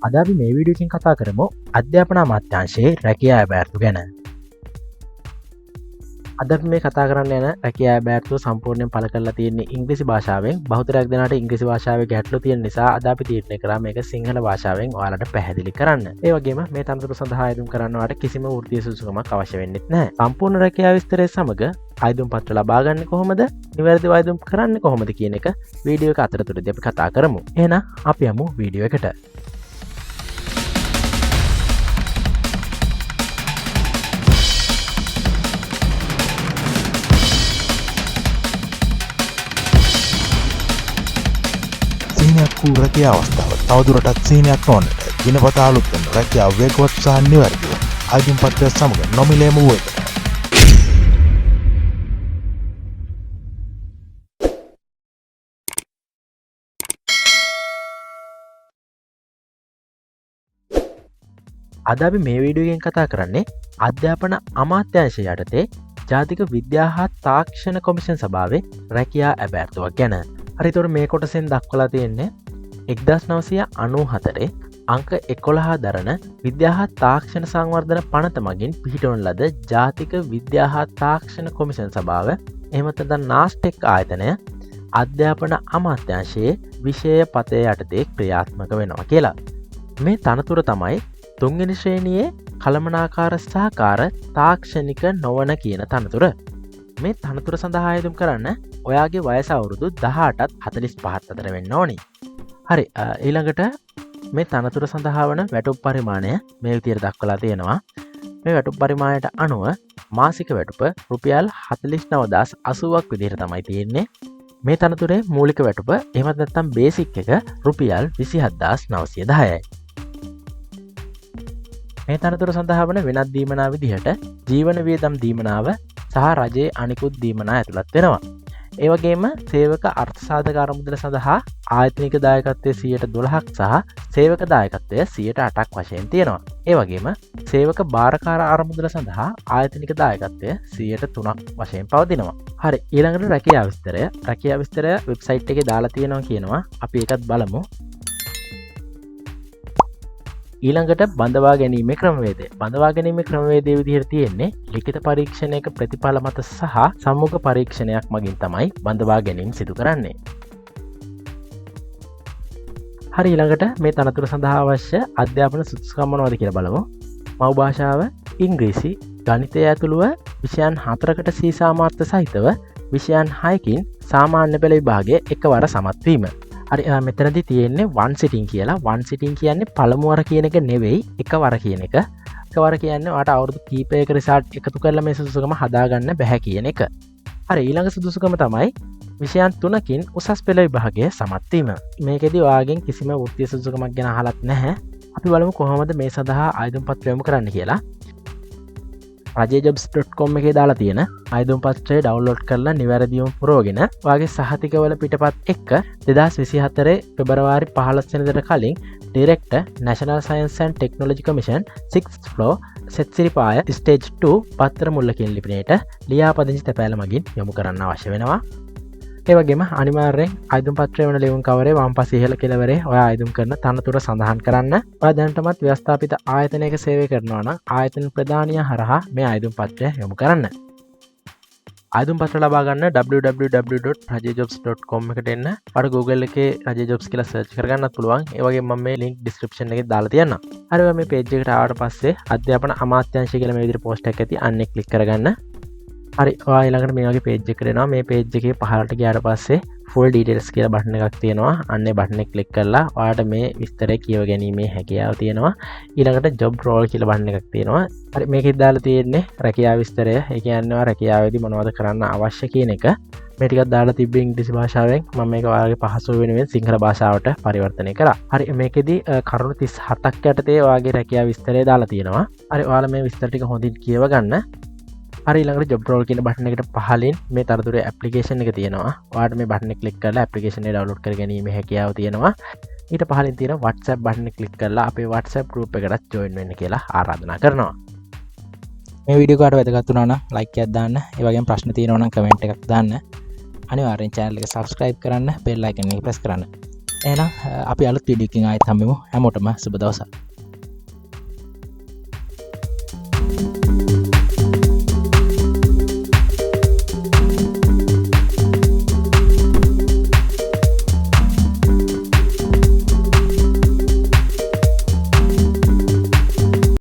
අද අපි මේ වීඩියෝ එකෙන් කතා කරමු අධ්‍යාපන අමාත්‍යාංශයේ රැකියා අභ්‍යර්ථු ගැන. අද අපි මේ කතා කරන්න යන රැකියා අභ්‍යර්ථුව සම්පූර්ණයෙන් පළ කරලා තියෙන්නේ ඉංග්‍රීසි භාෂාවෙන්. බහුතරයක් දෙනාට ඉංග්‍රීසි භාෂාවේ ගැටලු තියෙන නිසා අද අපි තීරණය කරා මේක සිංහල භාෂාවෙන් ඔයාලට පැහැදිලි කරන්න. ඒ වගේම මේ තනතුරු සඳහා අයදුම් කරන්න ඔයාලට කිසිම වෘත්තීය සුසුකමක් අවශ්‍ය වෙන්නේ නැහැ. සම්පූර්ණ රැකියා විස්තරය සමග අයදුම් පත්‍ර ලබා ගන්න කොහොමද, නිවැරදිව අයදුම් කරන්න කොහොමද කියන එක වීඩියෝ එක අතරතුරදී අපි කතා කරමු. එහෙනම් අපි යමු වීඩියෝ එකට. සීනයක් රැකියා අවස්ථාව තවදුරටත් සීනයක් නොවන්නට දිනපතා අලුත් වන රැකියාව වේගවත් සහ නිවැරදිව අයදුම් පත්‍රය සමග නොමිලේම වූ එකට. අද අපි මේ වීඩියෝ එකෙන් කතා කරන්නේ අධ්‍යාපන අමාත්‍යාංශය යටතේ ජාතික විද්‍යා හා තාක්ෂණ කොමිෂන් සභාවේ රැකියා අභ්‍යර්ථුවක් ගැන. හරි, එතකොට මේ කොටසෙන් දක්වලා තියෙන්නේ 1994 අංක 11 දරන විද්‍යා හා තාක්ෂණ සංවර්ධන පනත මගින් පිහිටවන ලද ජාතික විද්‍යා හා තාක්ෂණ කොමිෂන් සභාව එහෙම නැත්නම් NASTEC ආයතනය අධ්‍යාපන අමාත්‍යාංශයේ විෂය පතය යටතේ ක්‍රියාත්මක වෙනවා කියලා. මේ තනතුර තමයි තුන්වෙනි ශ්‍රේණියේ කළමනාකාර සහකාර තාක්ෂණික නොවන කියන තනතුර. මේ තනතුර සඳහා අයදුම් කරන්න ඔයාගේ වයස අවුරුදු 18ත් 45ත් අතර වෙන්න ඕනි. හරි, ඊළඟට මේ තනතුර සඳහා වන වැටුප් පරිමාණය මේ විදිහට දක්වලා තියෙනවා. මේ වැටුප් පරිමාණයට අනුව මාසික වැටුප රුපියල් 49080ක් විදිහට තමයි තියෙන්නේ. මේ තනතුරේ මූලික වැටුප එහෙමත් නැත්නම් බේසික් එක රුපියල් 27910යි. මේ තනතුර සඳහා වන වෙනත් දීමනා විදිහට ජීවන වියදම් දීමනාව සහ රජයේ අනිකුත් දීමනා ඇතුළත් වෙනවා. ඒ වගේම සේවක අර්ථසාධක අරමුදල සඳහා ආයතනික දායකත්වය 12%ක් සහ සේවක දායකත්වය 8%ක් වශයෙන් තියෙනවා. ඒ වගේම සේවක භාරකාර අරමුදල සඳහා ආයතනික දායකත්වය 3%ක් වශයෙන් පවතිනවා. හරි, ඊළඟට රැකියා විස්තරය. රැකියා විස්තරය වෙබ්සයිට් එකේ දාලා තියෙනවා කියනවා. අපි ඒකත් බලමු. ඊළඟට බඳවා ගැනීමේ ක්‍රමවේදය. බඳවා ගැනීමේ ක්‍රමවේදය විදිහට තියෙන්නේ ලිඛිත පරීක්ෂණයක ප්‍රතිඵල මත සහ සම්මුඛ පරීක්ෂණයක් මගින් තමයි බඳවා ගැනීම සිදු කරන්නේ. හරි, ඊළඟට මේ තනතුර සඳහා අවශ්‍ය අධ්‍යාපන සුදුසුකම් මොනවද කියලා බලමු. මව් භාෂාව ඉංග්‍රීසි, ගණිතය ඇතුළුව විෂයන් 4කට සී සාමාර්ථ සහිතව විෂයන් 6කින් සාමාන්‍ය පෙළ විභාගයේ එකවර සමත් වීම. හරි, මෙතනදී තියෙන්නේ one sitting කියලා. one sitting කියන්නේ පළමු වර කියන එක නෙවෙයි, එකවර කියන එක. එකවර කියන්නේ ඔයාට අවුරුදු කීපයක රිසල්ට් එකතු කරලා මේ සුදුසුකම හදාගන්න බෑ කියන එක. හරි, ඊළඟ සුදුසුකම තමයි විෂයන් 3කින් උසස් පෙළ විභාගයේ සමත් වීම. මේකෙදි ඔයාගෙන් කිසිම වෘත්තීය සුදුසුකමක් ගැන අහලත් නැහැ. අපි බලමු කොහොමද මේ සඳහා අයදුම් පත්‍රය යොමු කරන්න කියලා. Rajayejobs.com එකේ දාලා තියෙන අයදුම් පත්‍රය ඩවුන්ලෝඩ් කරලා නිවැරදිවම පුරවගෙන ඔයාගේ සහතිකවල පිටපත් එක්ක 2024 පෙබරවාරි 15 වෙනිදාට කලින් Director National Science and Technology Commission 6th floor සෙත්සිරිපාය stage 2 පත්‍ර මුල්ලකින් ලිපිනයට ලියාපදිංචි තැපෑල මගින් යොමු කරන්න අවශ්‍ය වෙනවා. ඒ වගේම අනිවාර්යෙන් අයදුම් පත්‍රය වන ලියුම් කවරේ වම් පස ඉහළ කෙළවරේ ඔයා අයදුම් කරන තනතුර සඳහන් කරන්න. ඔයා දැනටමත් ව්‍යවස්ථාපිත ආයතනයක සේවය කරනවා නම් ආයතන ප්‍රධානියා හරහා මේ අයදුම් පත්‍රය යොමු කරන්න. අයදුම් පත්‍ර ලබා ගන්න www.rajayejobs.com එකට එන්න. ඔයාලා Google එකේ Rajayejobs කියලා සර්ච් කරගන්නත් පුළුවන්. ඒ වගේම මම මේ link description එකේ දාලා තියන්නම්. හරි, ඔයා මේ page එකට ආවට පස්සේ අධ්‍යාපන අමාත්‍යාංශය කියලා මේ විදිහට post එකක් ඇති. අන්නේ click කරගන්න. හරි, ඔයා ඊළඟට මේ වගේ page එකකට එනවා. මේ page එකේ පහළට ගියාට පස්සේ full details කියලා බටන් එකක් තියෙනවා. අන්නේ බටන් එක click කරලා ඔයාට මේ විස්තරය කියව ගැනීමේ හැකියාව තියෙනවා. ඊළඟට job role කියලා බටන් එකක් තියෙනවා. හරි, මේකෙත් දාලා තියෙන්නේ රැකියා විස්තරය. ඒ කියන්නේ ඔයා රැකියාවේදී මොනවද කරන්න අවශ්‍ය කියන එක. මේ ටිකක් දාලා තිබ්බේ ඉංග්‍රීසි භාෂාවෙන්. මම මේක ඔයාගේ පහසුව වෙනුවෙන් සිංහල භාෂාවට පරිවර්තනය කරා. හරි, මේකෙදි කරුණු 37ක් යටතේ ඔයාගේ රැකියා විස්තරය දාලා තියෙනවා. හරි, ඔයාලා මේ විස්තර ටික හොඳින් කියව ගන්න. හරි, ඊළඟට job role කියන බටන් එකට පහලින් මේ තනතුරේ application එක තියෙනවා. ඔයාලට මේ බටන් එක click කරලා application එක download කරගැනීමේ හැකියාව තියෙනවා. ඊට පහලින් තියෙන WhatsApp බටන් එක click කරලා අපේ WhatsApp group එකකට join වෙන්න කියලා ආරාධනා කරනවා. මේ වීඩියෝ කාට වැදගත් වුණා නම් like එකක් දාන්න. ඒ වගේම ප්‍රශ්න තියෙනවා නම් comment එකක් දාන්න. අනිවාර්යෙන් channel එක subscribe කරන්න, bell icon එක press කරන්න. එහෙනම් අපි අලුත් වීඩියෝ එකකින් ආයෙත් හම්බෙමු. හැමෝටම සුබ දවසක්.